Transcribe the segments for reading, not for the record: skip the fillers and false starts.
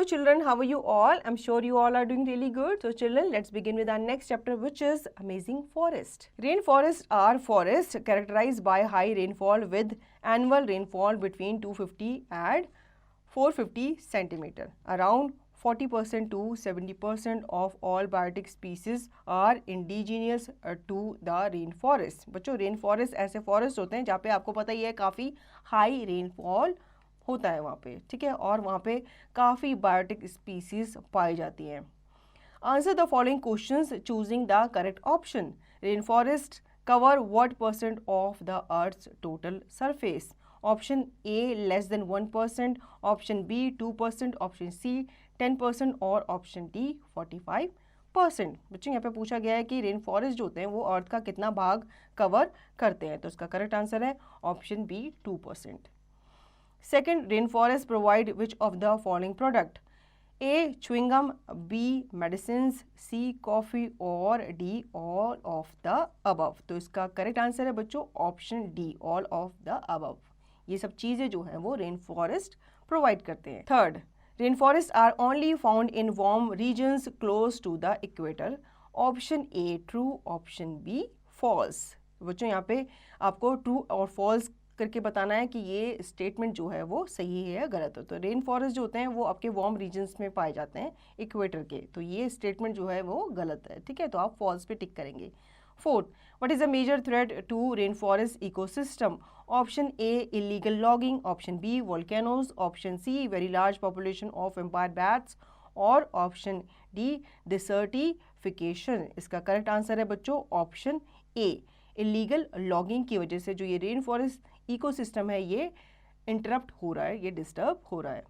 children, how are you all? I'm sure you all are doing really good. So children, let's begin with our next chapter, which is Amazing Forest. Rainforests are forests characterized by high rainfall with annual rainfall between 250 and 450 centimeter. Around 40% to 70% of all biotic species are indigenous to the rainforest. बच्चों rainforest ऐसे forest होते हैं जहाँ पे आपको पता ही है काफ़ी high rainfall होता है वहाँ पे, ठीक है, और वहाँ पे काफ़ी बायोटिक स्पीसीज पाई जाती हैं. Answer the following questions choosing the correct option. Rain cover what percent of the earth's total surface? Option A less than 1%, option B 2%, option C 10% और ऑप्शन D 45%. बच्चों यहाँ पे पूछा गया है कि रेन फॉरेस्ट जो होते हैं वो अर्थ का कितना भाग कवर करते हैं, तो इसका करेक्ट आंसर है option B 2%. Second, rainforests provide which of the following product? A. Chewing gum, B. Medicines, C. Coffee और D. All of the above. तो इसका करेक्ट आंसर है बच्चों option D. All of the above. ये सब चीज़ें जो हैं वो रेनफॉरेस्ट प्रोवाइड करते हैं. Third, rainforest are only found in warm regions close to the equator. Option A true, option B false. बच्चों यहाँ पे आपको ट्रू और फॉल्स करके बताना है कि ये स्टेटमेंट जो है वो सही है या गलत है. तो रेन फॉरेस्ट जो होते हैं वो आपके वार्म रीजन्स में पाए जाते हैं इक्वेटर के, तो ये स्टेटमेंट जो है वो गलत है, ठीक है, तो आप फॉल्स पे टिक करेंगे. Fourth, what is a major threat to rain forest ecosystem? Option A illegal logging, option B volcanoes, option C very large population of empire bats और ऑप्शन डी डिसर्टिफिकेशन. इसका करेक्ट आंसर है बच्चों option A. Illegal logging की वजह से जो ये rain forest ecosystem है ये इंटरप्ट हो रहा है, ये डिस्टर्ब हो रहा है.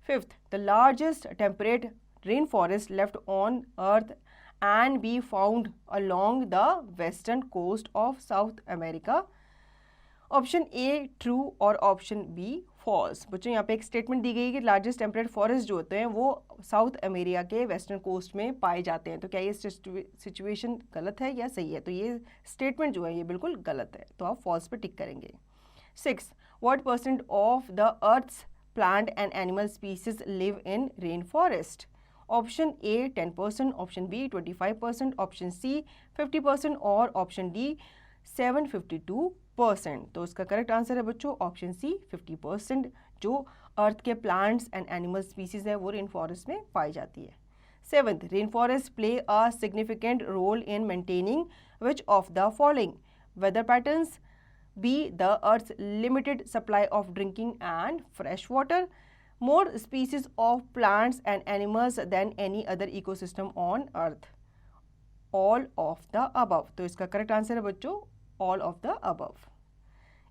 Fifth, the largest temperate rain forest left on earth and be found along the western coast of South America. Option A true और ऑप्शन बी फॉल्स. बच्चों यहाँ पे एक स्टेटमेंट दी गई है कि लार्जेस्ट टेम्परेट फॉरेस्ट जो होते हैं वो साउथ अमेरिका के वेस्टर्न कोस्ट में पाए जाते हैं. तो क्या ये सिचुएशन गलत है या सही है? तो ये स्टेटमेंट जो है ये बिल्कुल गलत है, तो आप फॉल्स पे टिक करेंगे. 6. What percent of the Earth's plant and animal species live in rainforest? Option A 10%, option B 25%, option C 50% और option D 752%. तो इसका करेक्ट आंसर है बच्चों ऑप्शन सी 50%. जो अर्थ के प्लांट्स एंड एनिमल स्पीसीज है वो रेन फॉरेस्ट में पाई जाती है. 7th, rain forest play a significant role in maintaining which of the following? Weather patterns, B. The Earth's limited supply of drinking and fresh water, more species of plants and animals than any other ecosystem on Earth, all of the above. तो इसका correct answer है बच्चों all of the above.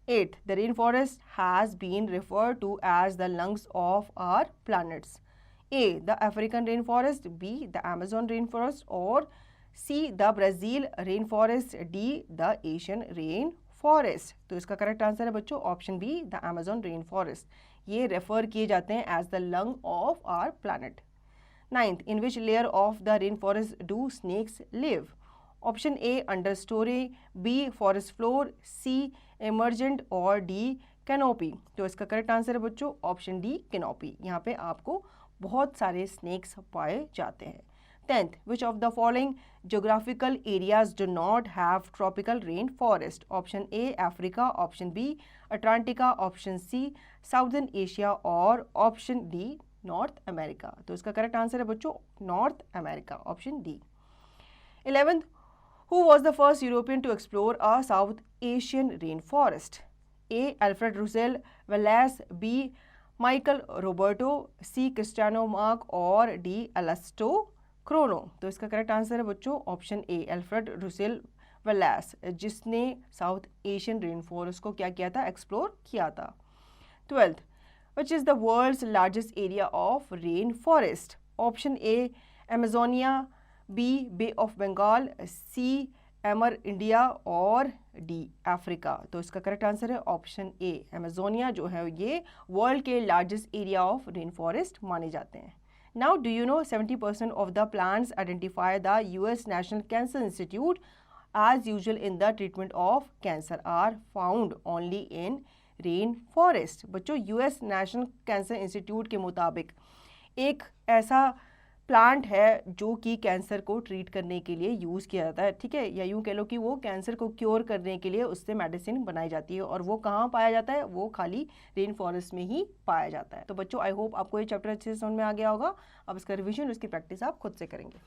8. The rainforest has been referred to as the lungs of our planets. A. The African rainforest, B. The Amazon rainforest और C. The Brazil rainforest, D. The Asian rainforest. तो इसका correct answer है बच्चों option B the Amazon rain forest. ये refer किए जाते हैं as the lung of our planet. 9th, in which layer of the rain forest do snakes live? Option A understory, B forest floor, C emergent और D canopy. तो इसका correct answer है बच्चों option D canopy. यहाँ पे आपको बहुत सारे स्नेक्स पाए जाते हैं. 10th, which of the following geographical areas do not have tropical rainforest? Option A Africa, option B Atlantica, option C Southern Asia और option D North America. तो इसका करेक्ट आंसर है बच्चों North America, option D. 11th, who was the first European to explore a South Asian rainforest? A Alfred Russel Wallace, B Michael Roberto, C Cristiano Mark और D Alasto Chrono. तो इसका correct answer है बच्चों option A Alfred Russell वेलास, जिसने south Asian rain forest को क्या किया था? एक्सप्लोर किया था. 12th, which is the world's largest area of rain forest? Option A Amazonia, B bay of Bengal, C एमर इंडिया और डी अफ्रीका. तो इसका करेक्ट आंसर है ऑप्शन ए अमेजोनिया जो है ये वर्ल्ड के largest area of rain forest माने जाते हैं. Now, do you know 70% of the plants identified the US National Cancer Institute as usual in the treatment of cancer are found only in rain forest? बच्चों US National Cancer Institute के मुताबिक एक ऐसा plant है जो कि cancer को treat करने के लिए यूज़ किया जाता है, ठीक है, या यूँ कह लो कि वो कैंसर को क्योर करने के लिए उससे मेडिसिन बनाई जाती है, और वो कहाँ पाया जाता है, वो खाली रेन फॉरेस्ट में ही पाया जाता है। तो बच्चों आई होप आपको ये चैप्टर अच्छे से समझ में आ गया होगा। अब इसका रिविजन, उसकी प्रैक्टिस आप खुद से करेंगे।